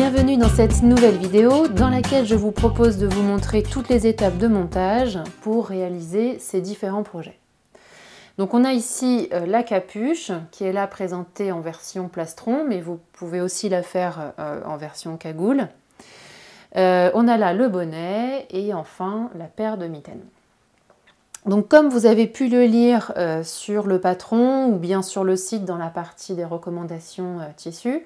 Bienvenue dans cette nouvelle vidéo dans laquelle je vous propose de vous montrer toutes les étapes de montage pour réaliser ces différents projets. Donc on a ici la capuche qui est là présentée en version plastron, mais vous pouvez aussi la faire en version cagoule. On a là le bonnet et enfin la paire de mitaines. Donc comme vous avez pu le lire sur le patron ou bien sur le site dans la partie des recommandations tissus,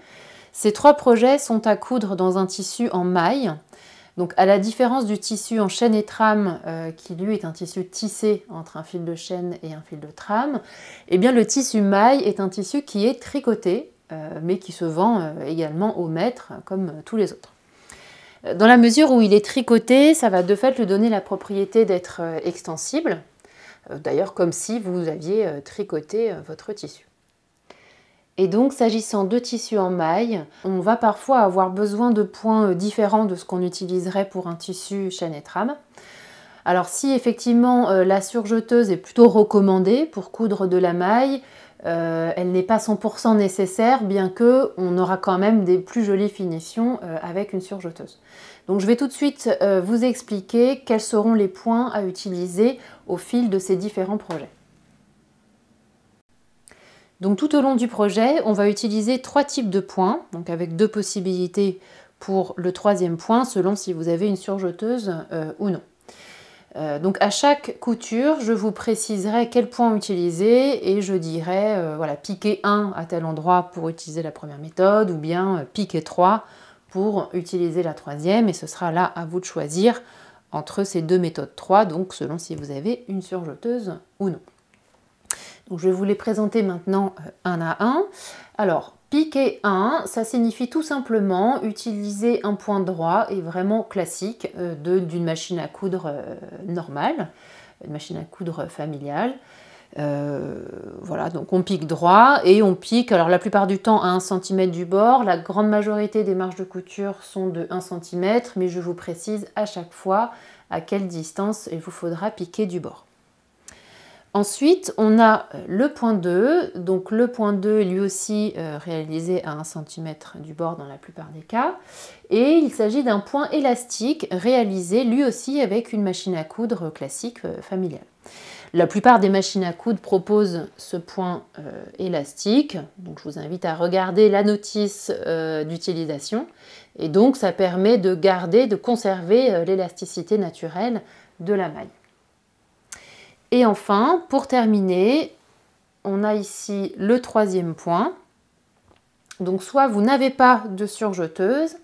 ces trois projets sont à coudre dans un tissu en maille. Donc à la différence du tissu en chaîne et trame qui lui est un tissu tissé entre un fil de chaîne et un fil de trame, eh bien le tissu maille est un tissu qui est tricoté mais qui se vend également au mètre comme tous les autres. Dans la mesure où il est tricoté, ça va de fait lui donner la propriété d'être extensible, d'ailleurs comme si vous aviez tricoté votre tissu. Et donc s'agissant de tissu en maille, on va parfois avoir besoin de points différents de ce qu'on utiliserait pour un tissu chaîne et trame. Alors si effectivement la surjeteuse est plutôt recommandée pour coudre de la maille, elle n'est pas 100% nécessaire, bien que on aura quand même des plus jolies finitions avec une surjeteuse. Donc je vais tout de suite vous expliquer quels seront les points à utiliser au fil de ces différents projets. Donc tout au long du projet, on va utiliser trois types de points, donc avec deux possibilités pour le troisième point, selon si vous avez une surjeteuse ou non. Donc à chaque couture, je vous préciserai quel point utiliser et je dirai voilà, piquer 1 à tel endroit pour utiliser la première méthode ou bien piquer 3 pour utiliser la troisième, et ce sera là à vous de choisir entre ces deux méthodes 3, donc selon si vous avez une surjeteuse ou non. Donc je vais vous les présenter maintenant un à un. Alors, piquer 1, ça signifie tout simplement utiliser un point droit et vraiment classique d'une machine à coudre normale, une machine à coudre familiale. Voilà, donc on pique droit et on pique, alors la plupart du temps à 1 cm du bord. La grande majorité des marges de couture sont de 1 cm, mais je vous précise à chaque fois à quelle distance il vous faudra piquer du bord. Ensuite, on a le point 2, donc le point 2 est lui aussi réalisé à 1 cm du bord dans la plupart des cas, et il s'agit d'un point élastique réalisé lui aussi avec une machine à coudre classique familiale. La plupart des machines à coudre proposent ce point élastique, donc je vous invite à regarder la notice d'utilisation, et donc ça permet de garder, de conserver l'élasticité naturelle de la maille. Et enfin, pour terminer, on a ici le troisième point. Donc soit vous n'avez pas de surjeteuse,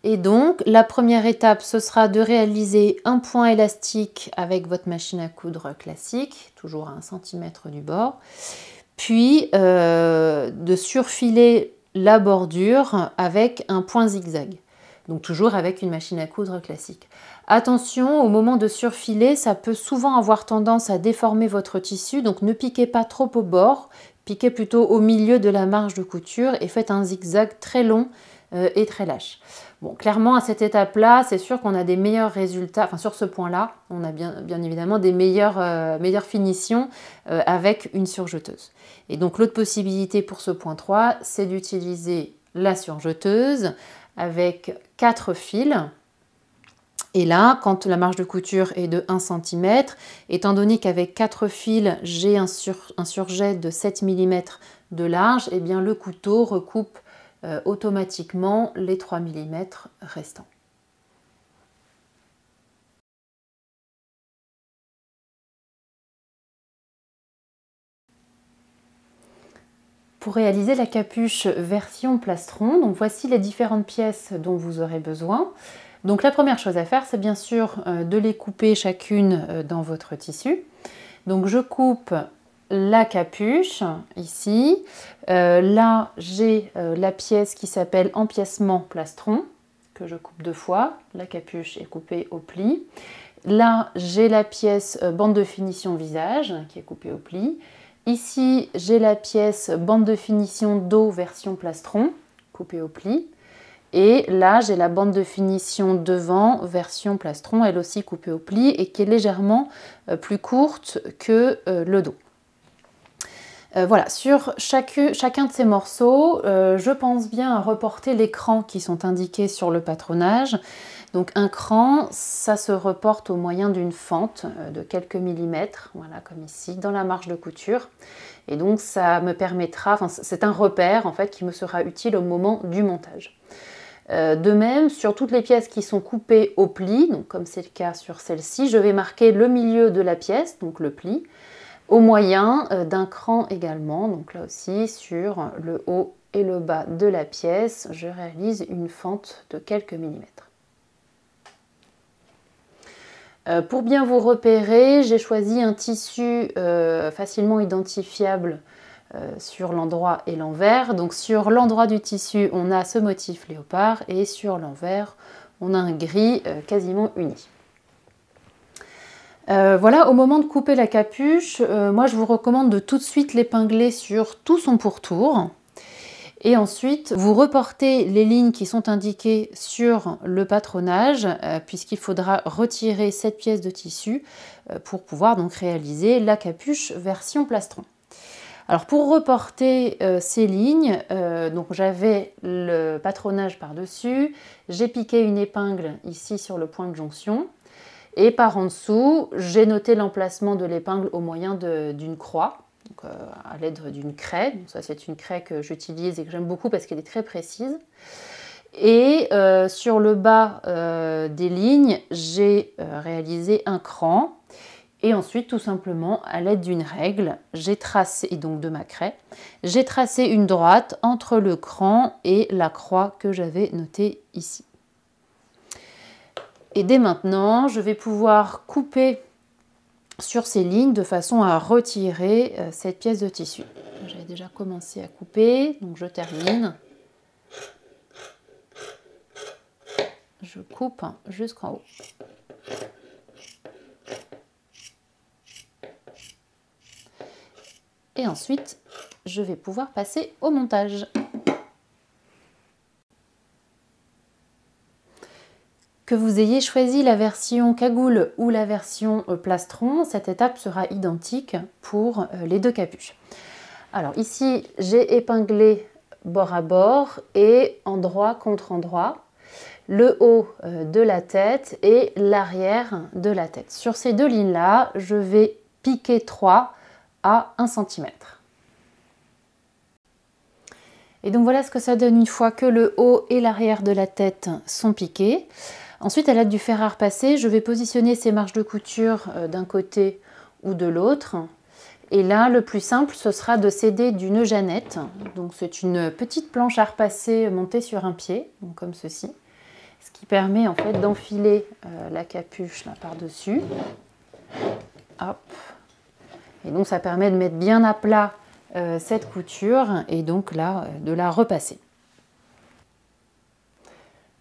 et donc la première étape, ce sera de réaliser un point élastique avec votre machine à coudre classique, toujours à 1 cm du bord, puis de surfiler la bordure avec un point zigzag. Donc toujours avec une machine à coudre classique. Attention, au moment de surfiler, ça peut souvent avoir tendance à déformer votre tissu, donc ne piquez pas trop au bord, piquez plutôt au milieu de la marge de couture et faites un zigzag très long et très lâche. Bon, clairement à cette étape-là, c'est sûr qu'on a des meilleurs résultats, enfin sur ce point-là, on a bien évidemment des meilleures finitions avec une surjeteuse. Et donc l'autre possibilité pour ce point 3, c'est d'utiliser la surjeteuse avec 4 fils. Et là, quand la marge de couture est de 1 cm, étant donné qu'avec 4 fils, j'ai un surjet de 7 mm de large, eh bien le couteau recoupe automatiquement les 3 mm restants. Pour réaliser la capuche version plastron, donc voici les différentes pièces dont vous aurez besoin. Donc la première chose à faire, c'est bien sûr de les couper chacune dans votre tissu. Donc je coupe la capuche ici. Là, j'ai la pièce qui s'appelle empiècement plastron, que je coupe 2 fois. La capuche est coupée au pli. Là, j'ai la pièce bande de finition visage, qui est coupée au pli. Ici, j'ai la pièce bande de finition dos version plastron, coupée au pli. Et là, j'ai la bande de finition devant version plastron, elle aussi coupée au pli et qui est légèrement plus courte que le dos. Voilà, sur chacun de ces morceaux, je pense bien à reporter les crans qui sont indiqués sur le patronage. Donc un cran, ça se reporte au moyen d'une fente de quelques millimètres, voilà, comme ici, dans la marge de couture. Et donc ça me permettra, enfin c'est un repère en fait qui me sera utile au moment du montage. De même, sur toutes les pièces qui sont coupées au pli, donc comme c'est le cas sur celle-ci, je vais marquer le milieu de la pièce, donc le pli, au moyen d'un cran également. Donc là aussi, sur le haut et le bas de la pièce, je réalise une fente de quelques millimètres. Pour bien vous repérer, j'ai choisi un tissu facilement identifiable sur l'endroit et l'envers. Donc sur l'endroit du tissu, on a ce motif léopard et sur l'envers, on a un gris quasiment uni. Voilà, au moment de couper la capuche, moi je vous recommande de tout de suite l'épingler sur tout son pourtour. Et ensuite, vous reportez les lignes qui sont indiquées sur le patronage, puisqu'il faudra retirer cette pièce de tissu pour pouvoir donc réaliser la capuche version plastron. Alors pour reporter ces lignes, donc j'avais le patronage par-dessus, j'ai piqué une épingle ici sur le point de jonction, et par en dessous, j'ai noté l'emplacement de l'épingle au moyen d'une croix. Donc, à l'aide d'une craie. Donc, ça, c'est une craie que j'utilise et que j'aime beaucoup parce qu'elle est très précise. Et sur le bas des lignes, j'ai réalisé un cran. Et ensuite, tout simplement, à l'aide d'une règle, j'ai tracé, et donc de ma craie, j'ai tracé une droite entre le cran et la croix que j'avais notée ici. Et dès maintenant, je vais pouvoir couper sur ces lignes de façon à retirer cette pièce de tissu. J'avais déjà commencé à couper, donc je termine. Je coupe jusqu'en haut. Et ensuite, je vais pouvoir passer au montage. Que vous ayez choisi la version cagoule ou la version plastron, cette étape sera identique pour les deux capuches. Alors ici, j'ai épinglé bord à bord et endroit contre endroit le haut de la tête et l'arrière de la tête. Sur ces deux lignes-là, je vais piquer 3 à 1 cm. Et donc voilà ce que ça donne une fois que le haut et l'arrière de la tête sont piqués. Ensuite, à l'aide du fer à repasser, je vais positionner ces marges de couture d'un côté ou de l'autre. Et là, le plus simple, ce sera de s'aider d'une jeannette. Donc c'est une petite planche à repasser montée sur un pied, donc comme ceci. Ce qui permet en fait d'enfiler la capuche là par-dessus. Hop. Et donc ça permet de mettre bien à plat cette couture et donc là de la repasser.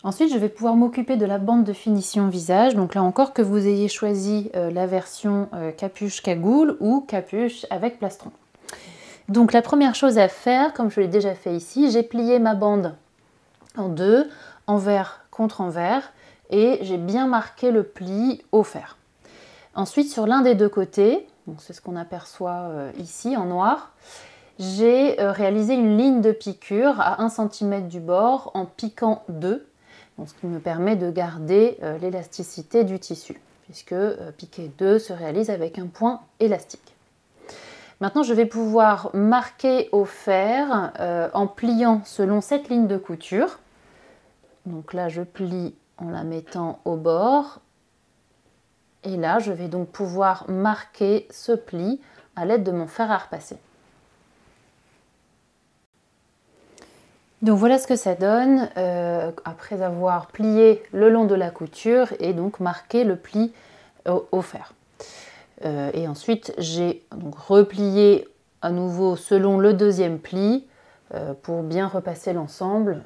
Ensuite, je vais pouvoir m'occuper de la bande de finition visage. Donc là encore, que vous ayez choisi la version capuche cagoule ou capuche avec plastron. Donc la première chose à faire, comme je l'ai déjà fait ici, j'ai plié ma bande en deux, envers contre envers, et j'ai bien marqué le pli au fer. Ensuite, sur l'un des deux côtés, c'est ce qu'on aperçoit ici en noir, j'ai réalisé une ligne de piqûre à 1 cm du bord en piquant 2. Donc, ce qui me permet de garder l'élasticité du tissu, puisque piquer 2 se réalise avec un point élastique. Maintenant, je vais pouvoir marquer au fer en pliant selon cette ligne de couture. Donc là, je plie en la mettant au bord. Et là, je vais donc pouvoir marquer ce pli à l'aide de mon fer à repasser. Donc voilà ce que ça donne après avoir plié le long de la couture et donc marqué le pli au fer. Et ensuite j'ai replié à nouveau selon le deuxième pli pour bien repasser l'ensemble.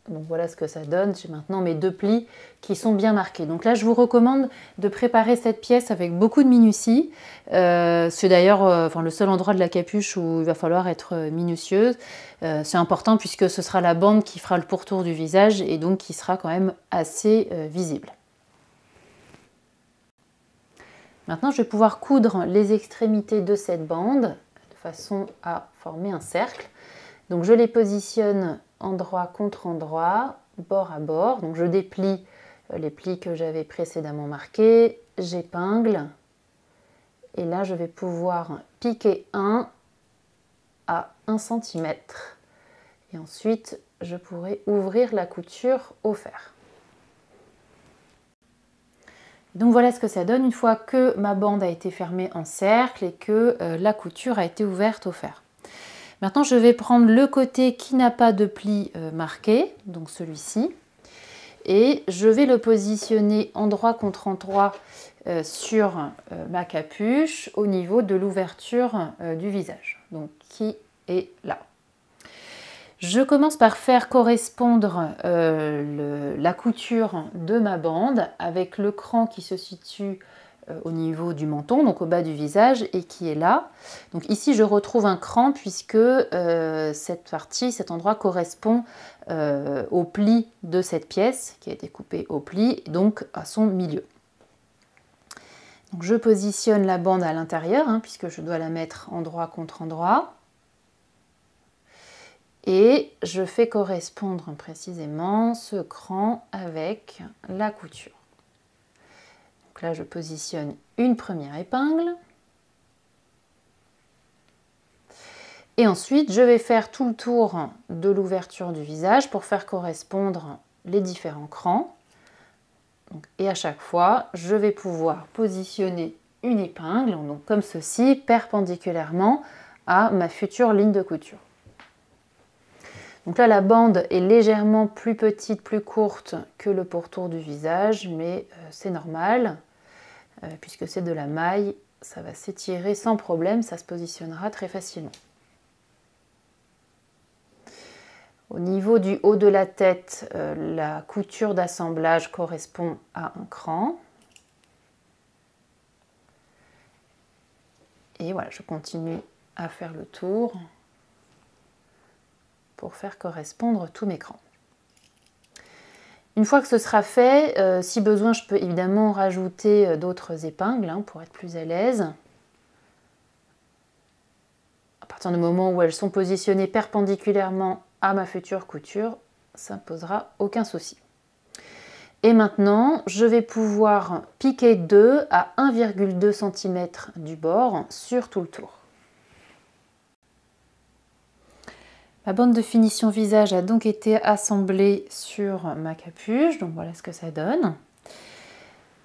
Donc voilà ce que ça donne, j'ai maintenant mes deux plis qui sont bien marqués. Donc là je vous recommande de préparer cette pièce avec beaucoup de minutie. C'est d'ailleurs le seul endroit de la capuche où il va falloir être minutieuse. C'est important puisque ce sera la bande qui fera le pourtour du visage et donc qui sera quand même assez visible. Maintenant je vais pouvoir coudre les extrémités de cette bande de façon à former un cercle. Donc je les positionne endroit contre endroit, bord à bord. Donc je déplie les plis que j'avais précédemment marqués, j'épingle. Et là, je vais pouvoir piquer un à 1 cm. Et ensuite, je pourrai ouvrir la couture au fer. Donc voilà ce que ça donne une fois que ma bande a été fermée en cercle et que la couture a été ouverte au fer. Maintenant, je vais prendre le côté qui n'a pas de pli marqué, donc celui-ci, et je vais le positionner endroit contre endroit sur ma capuche au niveau de l'ouverture du visage, donc qui est là. Je commence par faire correspondre la couture de ma bande avec le cran qui se situe au niveau du menton, donc au bas du visage, et qui est là. Donc ici, je retrouve un cran puisque cette partie, cet endroit correspond au pli de cette pièce qui a été coupée au pli, donc à son milieu. Donc je positionne la bande à l'intérieur, puisque je dois la mettre endroit contre endroit. Et je fais correspondre précisément ce cran avec la couture. Donc là, je positionne une première épingle. Et ensuite, je vais faire tout le tour de l'ouverture du visage pour faire correspondre les différents crans. Et à chaque fois, je vais pouvoir positionner une épingle, donc comme ceci, perpendiculairement à ma future ligne de couture. Donc là, la bande est légèrement plus petite, plus courte que le pourtour du visage, mais c'est normal, puisque c'est de la maille, ça va s'étirer sans problème, ça se positionnera très facilement. Au niveau du haut de la tête, la couture d'assemblage correspond à un cran. Et voilà, je continue à faire le tour pour faire correspondre tous mes crans. Une fois que ce sera fait, si besoin, je peux évidemment rajouter d'autres épingles pour être plus à l'aise. À partir du moment où elles sont positionnées perpendiculairement à ma future couture, ça ne posera aucun souci. Et maintenant, je vais pouvoir piquer 2 à 1,2 cm du bord sur tout le tour. Ma bande de finition visage a donc été assemblée sur ma capuche, donc voilà ce que ça donne.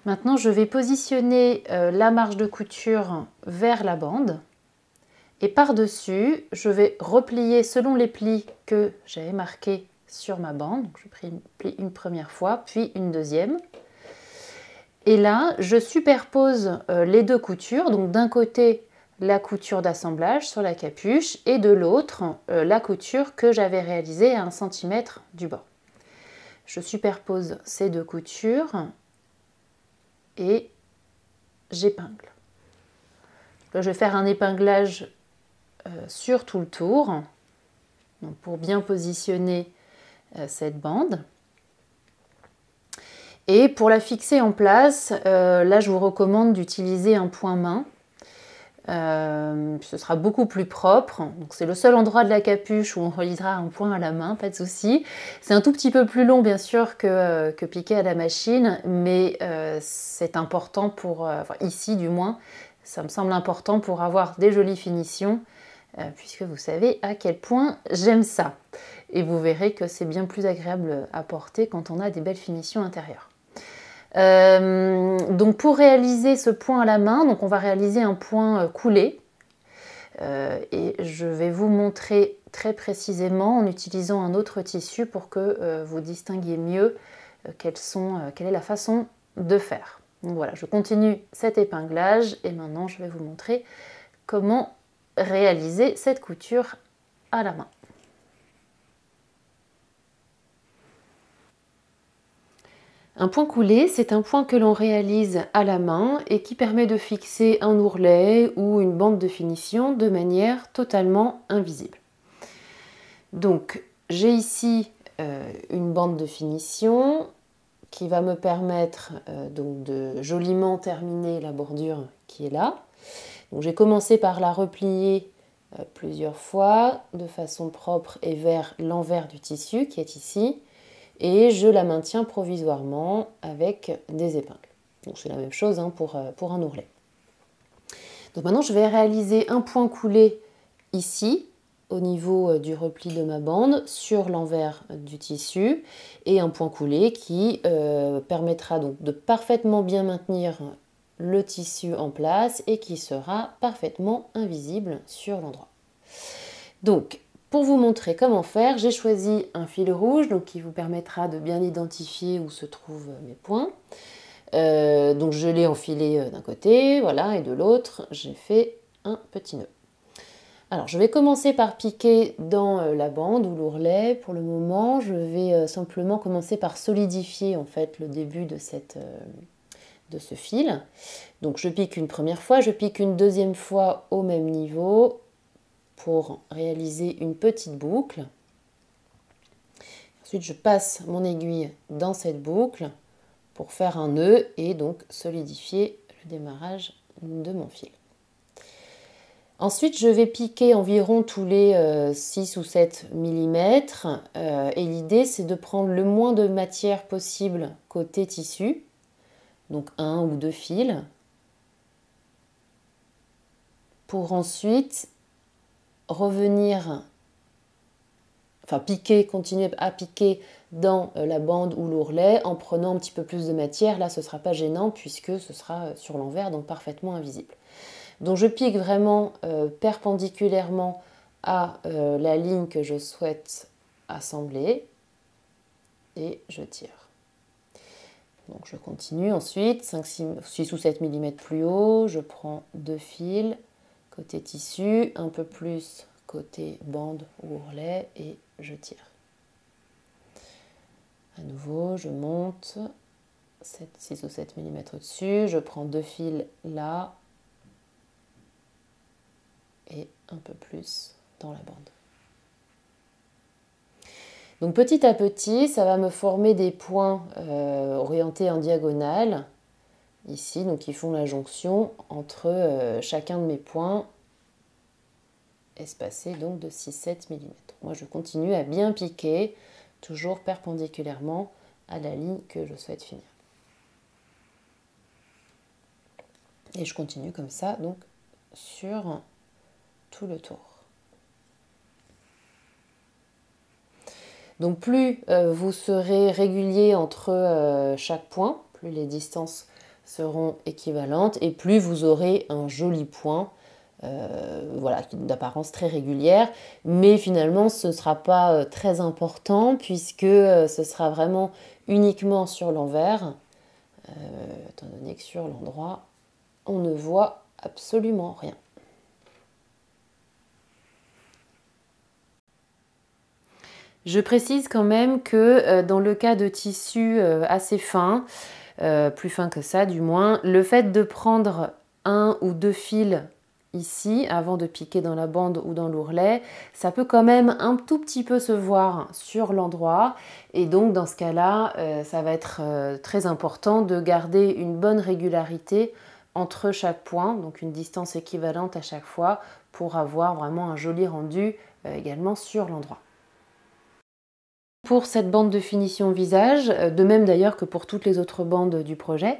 Maintenant, je vais positionner la marge de couture vers la bande. Et par-dessus, je vais replier selon les plis que j'avais marqués sur ma bande. Donc, je plie une première fois, puis une deuxième. Et là, je superpose les deux coutures. Donc d'un côté, la couture d'assemblage sur la capuche et de l'autre, la couture que j'avais réalisée à 1 cm du bord. Je superpose ces deux coutures et j'épingle. Là, je vais faire un épinglage sur tout le tour, donc pour bien positionner cette bande. Et pour la fixer en place, là je vous recommande d'utiliser un point main. Ce sera beaucoup plus propre. C'est le seul endroit de la capuche où on réalisera un point à la main, pas de souci. C'est un tout petit peu plus long bien sûr que piquer à la machine, mais c'est important pour, enfin, ici du moins, ça me semble important pour avoir des jolies finitions, puisque vous savez à quel point j'aime ça. Et vous verrez que c'est bien plus agréable à porter quand on a des belles finitions intérieures. Donc pour réaliser ce point à la main, donc on va réaliser un point coulé et je vais vous montrer très précisément en utilisant un autre tissu pour que vous distinguiez mieux quelle est la façon de faire. Donc voilà, je continue cet épinglage et maintenant je vais vous montrer comment réaliser cette couture à la main. Un point coulé, c'est un point que l'on réalise à la main et qui permet de fixer un ourlet ou une bande de finition de manière totalement invisible. Donc, j'ai ici une bande de finition qui va me permettre donc de joliment terminer la bordure qui est là. Donc, j'ai commencé par la replier plusieurs fois de façon propre et vers l'envers du tissu qui est ici. Et je la maintiens provisoirement avec des épingles. Donc c'est la même chose hein, pour un ourlet. Donc maintenant je vais réaliser un point coulé ici au niveau du repli de ma bande sur l'envers du tissu et un point coulé qui permettra donc de parfaitement bien maintenir le tissu en place et qui sera parfaitement invisible sur l'endroit. Donc pour vous montrer comment faire, j'ai choisi un fil rouge donc qui vous permettra de bien identifier où se trouvent mes points. Donc je l'ai enfilé d'un côté, voilà, et de l'autre, j'ai fait un petit nœud. Alors je vais commencer par piquer dans la bande ou l'ourlet. Pour le moment, je vais simplement commencer par solidifier en fait le début de ce fil. Donc je pique une première fois, je pique une deuxième fois au même niveau pour réaliser une petite boucle. Ensuite, je passe mon aiguille dans cette boucle pour faire un nœud et donc solidifier le démarrage de mon fil. Ensuite, je vais piquer environ tous les 6 ou 7 mm et l'idée c'est de prendre le moins de matière possible côté tissu, donc 1 ou 2 fils, pour ensuite revenir, enfin piquer, continuer à piquer dans la bande ou l'ourlet en prenant un petit peu plus de matière. Là, ce ne sera pas gênant puisque ce sera sur l'envers, donc parfaitement invisible. Donc je pique vraiment perpendiculairement à la ligne que je souhaite assembler et je tire. Donc je continue ensuite, 6 ou 7 mm plus haut, je prends 2 fils côté tissu, un peu plus côté bande ou ourlet et je tire. À nouveau, je monte 6 ou 7 mm au-dessus, je prends 2 fils là et un peu plus dans la bande. Donc petit à petit, ça va me former des points orientés en diagonale, ici, donc qui font la jonction entre chacun de mes points, espacés donc de 6-7 mm. Moi je continue à bien piquer, toujours perpendiculairement à la ligne que je souhaite finir. Et je continue comme ça, donc sur tout le tour. Donc plus vous serez régulier entre chaque point, plus les distances seront équivalentes et plus vous aurez un joli point, voilà, d'apparence très régulière, mais finalement ce ne sera pas très important puisque ce sera vraiment uniquement sur l'envers, étant donné que sur l'endroit on ne voit absolument rien. Je précise quand même que dans le cas de tissus assez fins, plus fins que ça du moins, le fait de prendre 1 ou 2 fils ici avant de piquer dans la bande ou dans l'ourlet, ça peut quand même un tout petit peu se voir sur l'endroit et donc dans ce cas-là, ça va être très important de garder une bonne régularité entre chaque point, donc une distance équivalente à chaque fois pour avoir vraiment un joli rendu également sur l'endroit. Pour cette bande de finition visage, de même d'ailleurs que pour toutes les autres bandes du projet,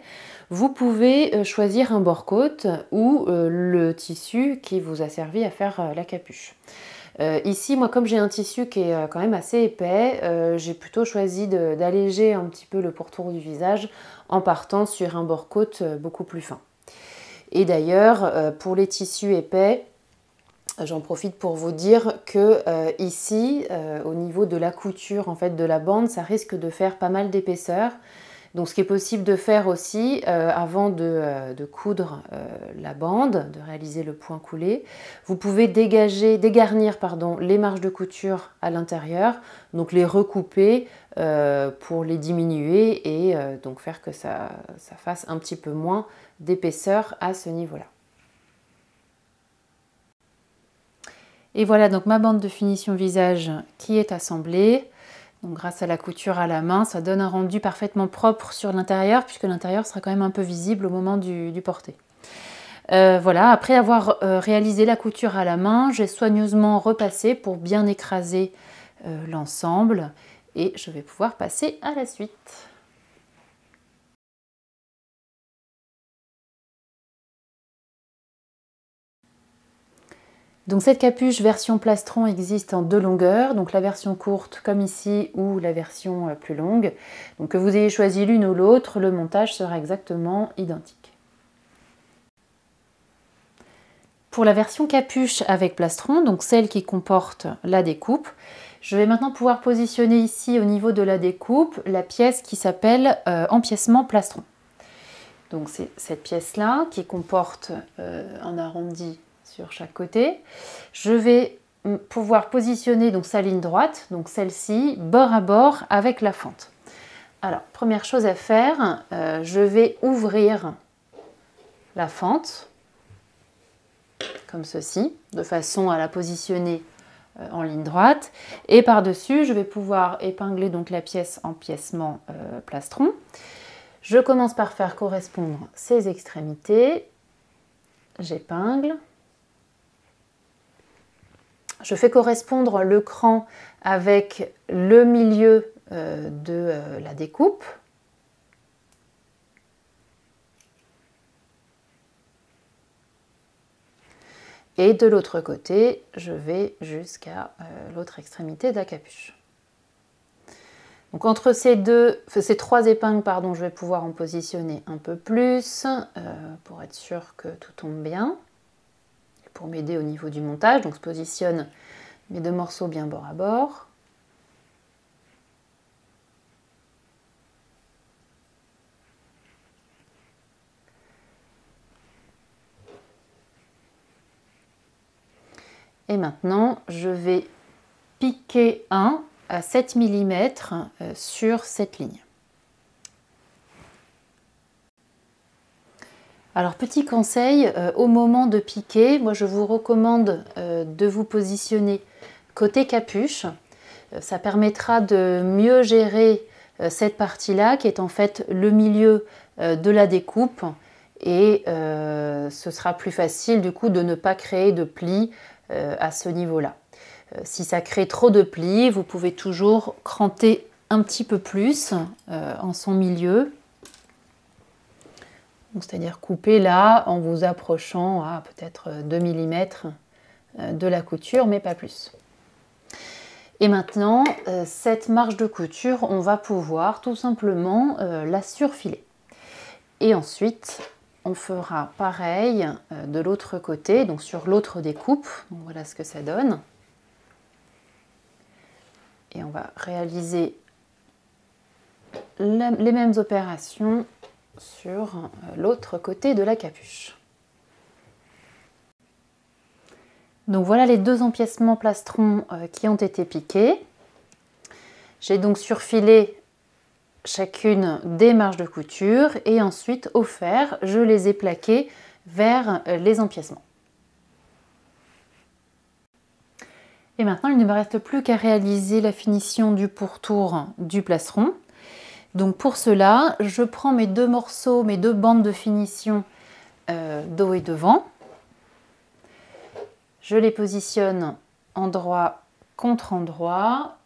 vous pouvez choisir un bord-côte ou le tissu qui vous a servi à faire la capuche. Ici, moi, comme j'ai un tissu qui est quand même assez épais, j'ai plutôt choisi d'alléger un petit peu le pourtour du visage en partant sur un bord-côte beaucoup plus fin. Et d'ailleurs, pour les tissus épais, j'en profite pour vous dire que ici, au niveau de la couture en fait, de la bande, ça risque de faire pas mal d'épaisseur. Donc ce qui est possible de faire aussi, avant de coudre la bande, de réaliser le point coulé, vous pouvez dégarnir les marges de couture à l'intérieur, donc les recouper pour les diminuer et donc faire que ça fasse un petit peu moins d'épaisseur à ce niveau-là. Et voilà donc ma bande de finition visage qui est assemblée. Donc grâce à la couture à la main, ça donne un rendu parfaitement propre sur l'intérieur puisque l'intérieur sera quand même un peu visible au moment du porté. Voilà, après avoir réalisé la couture à la main, j'ai soigneusement repassé pour bien écraser l'ensemble et je vais pouvoir passer à la suite. Donc cette capuche version plastron existe en deux longueurs, donc la version courte comme ici ou la version plus longue. Donc que vous ayez choisi l'une ou l'autre, le montage sera exactement identique. Pour la version capuche avec plastron, donc celle qui comporte la découpe, je vais maintenant pouvoir positionner ici au niveau de la découpe la pièce qui s'appelle empiècement plastron. Donc c'est cette pièce-là qui comporte un arrondi sur chaque côté. Je vais pouvoir positionner donc sa ligne droite, donc celle-ci, bord à bord avec la fente. Alors, première chose à faire, je vais ouvrir la fente, comme ceci, de façon à la positionner en ligne droite. Et par-dessus, je vais pouvoir épingler donc la pièce empiècement plastron. Je commence par faire correspondre ces extrémités. J'épingle. Je fais correspondre le cran avec le milieu de la découpe. Et de l'autre côté, je vais jusqu'à l'autre extrémité de la capuche. Donc entre ces trois épingles, pardon, je vais pouvoir en positionner un peu plus pour être sûr que tout tombe bien. Pour m'aider au niveau du montage, donc je positionne mes deux morceaux bien bord à bord. Et maintenant, je vais piquer un à 7 mm sur cette ligne. Alors petit conseil, au moment de piquer, moi je vous recommande de vous positionner côté capuche. Ça permettra de mieux gérer cette partie-là qui est en fait le milieu de la découpe et ce sera plus facile du coup de ne pas créer de plis à ce niveau-là. Si ça crée trop de plis, vous pouvez toujours cranter un petit peu plus en son milieu. C'est-à-dire couper là en vous approchant à peut-être 2 mm de la couture, mais pas plus. Et maintenant, cette marge de couture, on va pouvoir tout simplement la surfiler. Et ensuite, on fera pareil de l'autre côté, donc sur l'autre découpe. Donc voilà ce que ça donne. Et on va réaliser les mêmes opérations sur l'autre côté de la capuche. Donc voilà les deux empiècements plastrons qui ont été piqués. J'ai donc surfilé chacune des marges de couture et ensuite au fer, je les ai plaquées vers les empiècements. Et maintenant, il ne me reste plus qu'à réaliser la finition du pourtour du plastron. Donc pour cela, je prends mes deux morceaux, mes deux bandes de finition dos et devant. Je les positionne endroit contre endroit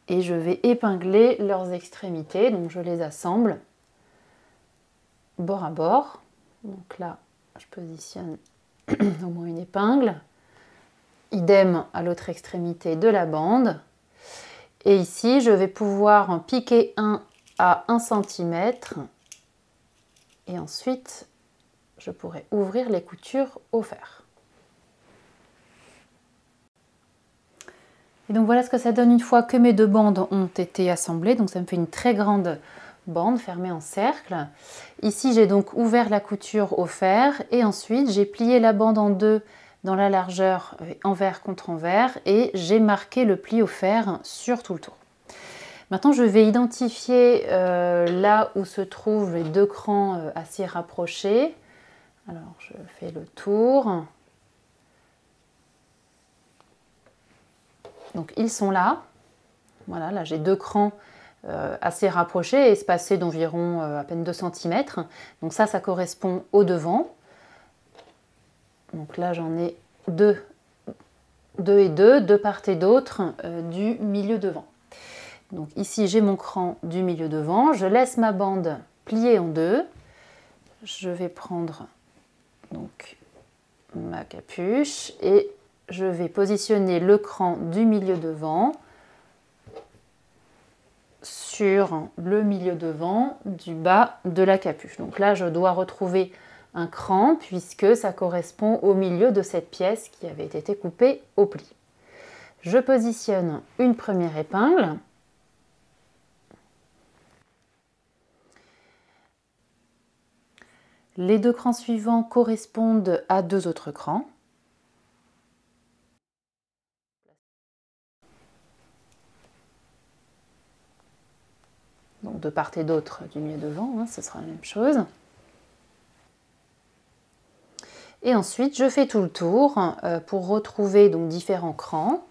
et je vais épingler leurs extrémités. Donc je les assemble bord à bord. Donc là, je positionne au moins une épingle. Idem à l'autre extrémité de la bande. Et ici, je vais pouvoir en piquer un à 1 cm et ensuite, je pourrai ouvrir les coutures au fer. Et donc voilà ce que ça donne une fois que mes deux bandes ont été assemblées. Donc ça me fait une très grande bande fermée en cercle. Ici, j'ai donc ouvert la couture au fer et ensuite, j'ai plié la bande en deux dans la largeur envers contre envers et j'ai marqué le pli au fer sur tout le tour. Maintenant, je vais identifier là où se trouvent les deux crans assez rapprochés. Alors, je fais le tour. Donc, ils sont là. Voilà, là, j'ai deux crans assez rapprochés, espacés d'environ à peine 2 cm. Donc ça correspond au devant. Donc là, j'en ai deux et deux, de part et d'autre du milieu devant. Donc ici, j'ai mon cran du milieu devant. Je laisse ma bande pliée en deux. Je vais prendre donc ma capuche et je vais positionner le cran du milieu devant sur le milieu devant du bas de la capuche. Donc là, je dois retrouver un cran puisque ça correspond au milieu de cette pièce qui avait été coupée au pli. Je positionne une première épingle. Les deux crans suivants correspondent à deux autres crans. Donc de part et d'autre du milieu devant, hein, ce sera la même chose. Et ensuite, je fais tout le tour pour retrouver donc différents crans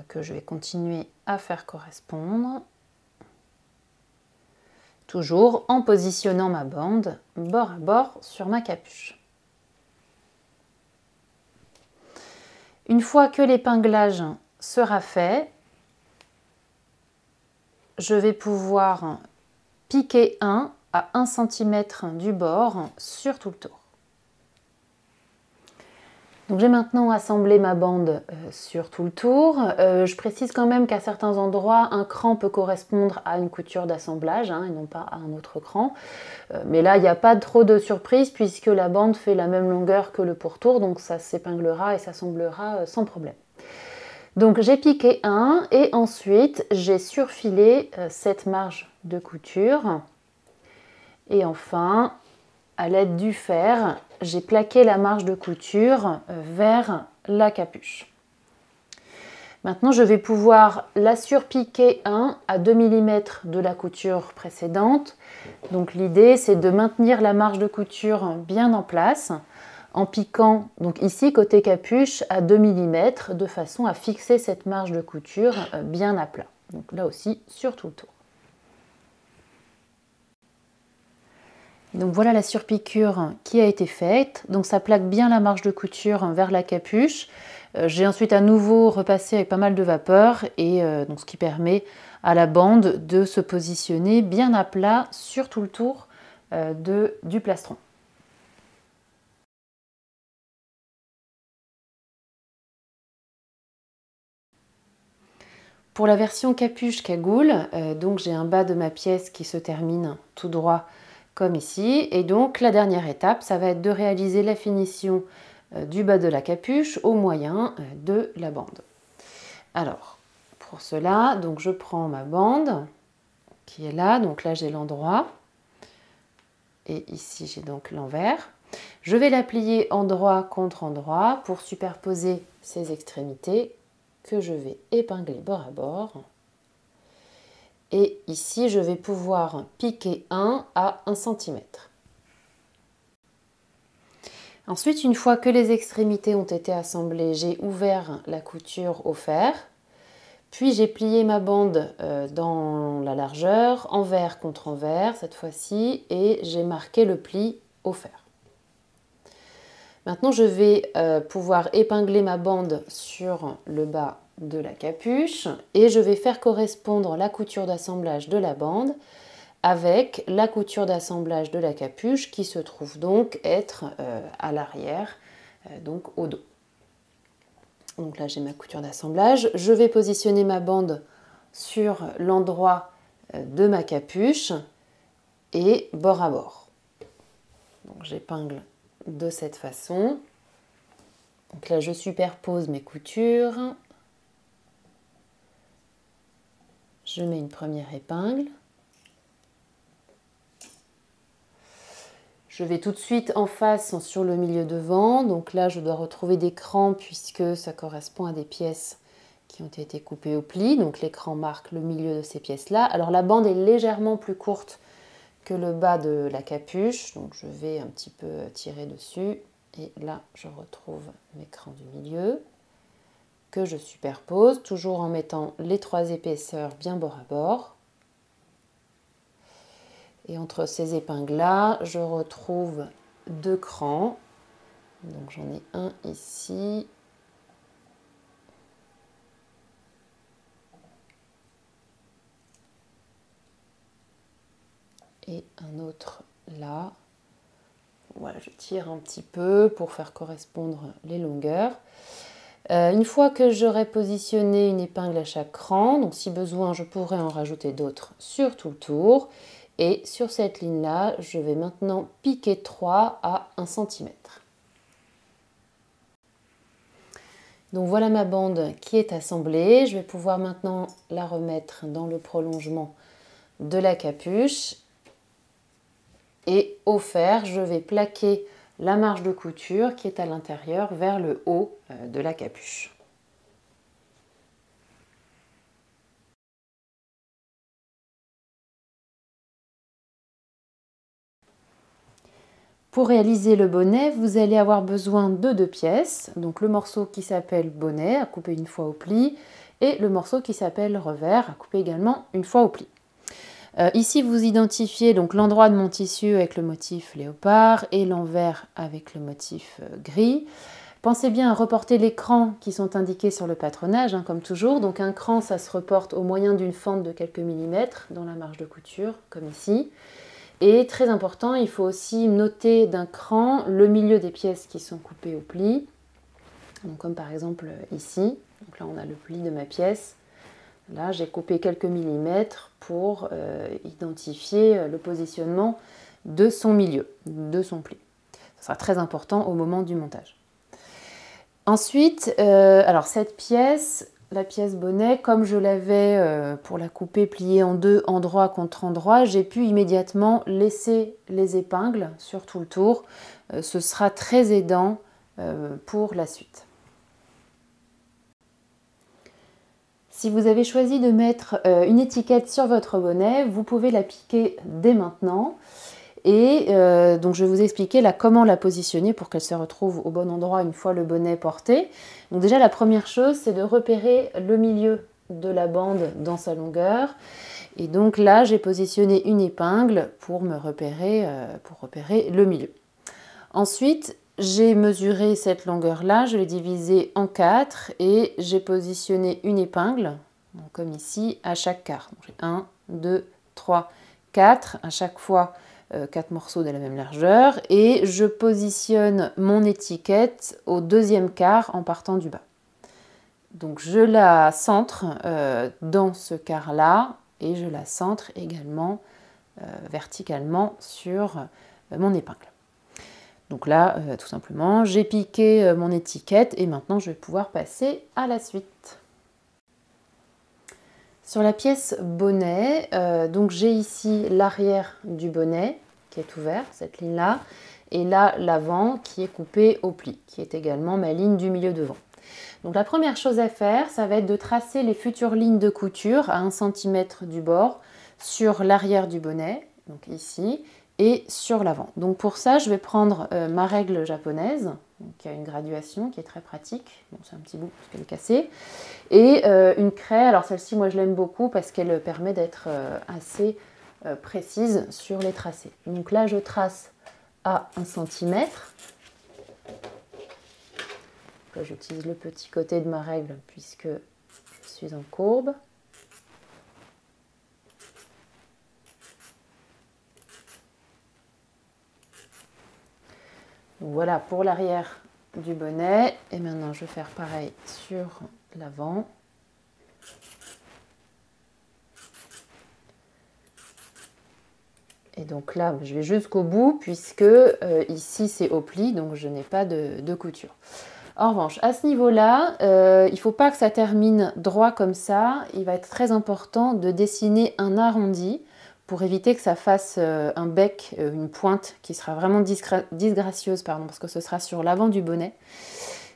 que je vais continuer à faire correspondre. Toujours en positionnant ma bande bord à bord sur ma capuche. Une fois que l'épinglage sera fait, je vais pouvoir piquer à 1 cm du bord sur tout le tour. Donc j'ai maintenant assemblé ma bande sur tout le tour. Je précise quand même qu'à certains endroits, un cran peut correspondre à une couture d'assemblage et non pas à un autre cran. Mais là, il n'y a pas trop de surprise puisque la bande fait la même longueur que le pourtour, donc ça s'épinglera et s'assemblera sans problème. Donc j'ai piqué et ensuite j'ai surfilé cette marge de couture. Et enfin, à l'aide du fer, j'ai plaqué la marge de couture vers la capuche. Maintenant, je vais pouvoir la surpiquer à 2 mm de la couture précédente. Donc l'idée, c'est de maintenir la marge de couture bien en place en piquant, donc ici côté capuche, à 2 mm de façon à fixer cette marge de couture bien à plat. Donc là aussi, sur tout le tour. Donc voilà la surpiqûre qui a été faite. Donc ça plaque bien la marge de couture vers la capuche. J'ai ensuite à nouveau repassé avec pas mal de vapeur et donc ce qui permet à la bande de se positionner bien à plat sur tout le tour du plastron. Pour la version capuche cagoule, donc j'ai un bas de ma pièce qui se termine tout droit comme ici. Et donc la dernière étape, ça va être de réaliser la finition du bas de la capuche au moyen de la bande. Alors, pour cela, donc je prends ma bande qui est là. Donc là, j'ai l'endroit. Et ici, j'ai donc l'envers. Je vais la plier endroit contre endroit pour superposer ces extrémités que je vais épingler bord à bord. Et ici, je vais pouvoir piquer à 1 cm. Ensuite, une fois que les extrémités ont été assemblées, j'ai ouvert la couture au fer. Puis j'ai plié ma bande dans la largeur, envers contre envers cette fois-ci, et j'ai marqué le pli au fer. Maintenant, je vais pouvoir épingler ma bande sur le bas de la capuche et je vais faire correspondre la couture d'assemblage de la bande avec la couture d'assemblage de la capuche qui se trouve donc être à l'arrière, donc au dos. Donc là, j'ai ma couture d'assemblage. Je vais positionner ma bande sur l'endroit de ma capuche et bord à bord. Donc j'épingle de cette façon. Donc là, je superpose mes coutures. Je mets une première épingle. Je vais tout de suite en face sur le milieu devant. Donc là, je dois retrouver des crans puisque ça correspond à des pièces qui ont été coupées au pli. Donc les crans marquent le milieu de ces pièces-là. Alors la bande est légèrement plus courte que le bas de la capuche. Donc je vais un petit peu tirer dessus. Et là, je retrouve mes crans du milieu que je superpose, toujours en mettant les 3 épaisseurs bien bord à bord. Et entre ces épingles-là, je retrouve 2 crans Donc j'en ai un ici. Et un autre là. Voilà, je tire un petit peu pour faire correspondre les longueurs. Une fois que j'aurai positionné une épingle à chaque rang, donc si besoin, je pourrais en rajouter d'autres sur tout le tour. Et sur cette ligne-là, je vais maintenant piquer 3 à 1 cm. Donc voilà ma bande qui est assemblée. Je vais pouvoir maintenant la remettre dans le prolongement de la capuche. Et au fer, je vais plaquer la marge de couture qui est à l'intérieur vers le haut de la capuche. Pour réaliser le bonnet, vous allez avoir besoin de 2 pièces. Donc le morceau qui s'appelle bonnet à couper une fois au pli et le morceau qui s'appelle revers à couper également une fois au pli. Ici, vous identifiez donc l'endroit de mon tissu avec le motif léopard et l'envers avec le motif gris. Pensez bien à reporter les crans qui sont indiqués sur le patronage, hein, comme toujours. Donc un cran, ça se reporte au moyen d'une fente de quelques millimètres dans la marge de couture, comme ici. Et très important, il faut aussi noter d'un cran le milieu des pièces qui sont coupées au pli. Donc, comme par exemple ici. Donc là, on a le pli de ma pièce. Là, j'ai coupé quelques millimètres pour identifier le positionnement de son milieu, de son pli. Ce sera très important au moment du montage. Ensuite, alors cette pièce, la pièce bonnet, comme je l'avais pour la couper pliée en deux, endroit contre endroit, j'ai pu immédiatement laisser les épingles sur tout le tour. Ce sera très aidant pour la suite. Si vous avez choisi de mettre une étiquette sur votre bonnet, vous pouvez la piquer dès maintenant. Et donc je vais vous expliquer là comment la positionner pour qu'elle se retrouve au bon endroit une fois le bonnet porté. Donc déjà la première chose, c'est de repérer le milieu de la bande dans sa longueur. Et donc là, j'ai positionné une épingle pour repérer le milieu. Ensuite, j'ai mesuré cette longueur-là, je l'ai divisée en 4 et j'ai positionné une épingle, donc comme ici, à chaque quart. J'ai 1, 2, 3, 4, à chaque fois 4 morceaux de la même largeur. Et je positionne mon étiquette au deuxième quart en partant du bas. Donc je la centre dans ce quart-là et je la centre également verticalement sur mon épingle. Donc là, tout simplement, j'ai piqué mon étiquette et maintenant je vais pouvoir passer à la suite. Sur la pièce bonnet, donc j'ai ici l'arrière du bonnet qui est ouvert, cette ligne-là, et là l'avant qui est coupé au pli, qui est également ma ligne du milieu devant. Donc la première chose à faire, ça va être de tracer les futures lignes de couture à 1 cm du bord sur l'arrière du bonnet, donc ici, et sur l'avant. Donc pour ça, je vais prendre ma règle japonaise, qui a une graduation qui est très pratique. Bon, c'est un petit bout parce qu'elle est cassée. Et une craie, alors celle-ci, moi je l'aime beaucoup parce qu'elle permet d'être assez précise sur les tracés. Donc là, je trace à 1 cm. Là, j'utilise le petit côté de ma règle puisque je suis en courbe. Donc voilà pour l'arrière du bonnet. Et maintenant, je vais faire pareil sur l'avant. Et donc là, je vais jusqu'au bout puisque ici, c'est au pli, donc je n'ai pas de couture. En revanche, à ce niveau-là, il ne faut pas que ça termine droit comme ça. Il va être très important de dessiner un arrondi pour éviter que ça fasse un bec, une pointe qui sera vraiment disgracieuse, parce que ce sera sur l'avant du bonnet.